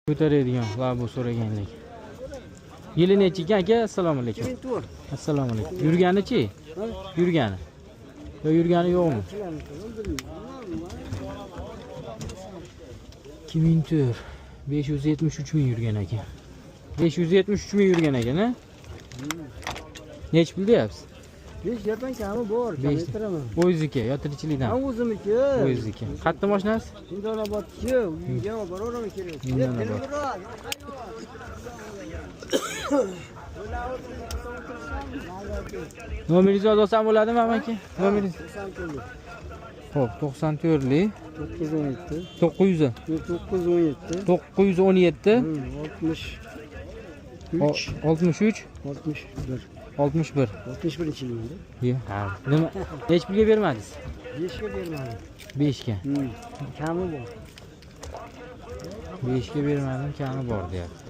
ko'taradigan va bu so'raganlik. Yili necha ekan aka? Assalomu alaykum. 2004. Assalomu alaykum. Yurgani-chi? Yurgani. Yo yurgani yo'qmi? 2004 573 ming yurgan ekan. 573 ming yurgan ekan, ha? Nech pul deyapsiz? 5 yapan kami bor, kamaytiraman. O'zizniki, yo tirikchilikdan? O'zimniki. O'zizniki. Qayerda mashinasi? Indonobodchi, uyga boraveramiz kerak. Nomeringizni olsam bo'ladimi, amaki? Nomeringiz? Xo'p, 94li 917. 900 917. 917 63 63 61. 61. 61 yilda. Yo'q. Nima? Hech pulga bermadingiz? 5 ga bermadim. 5 ga. Kami bor. 5 ga bermadim, kami bor deyapti.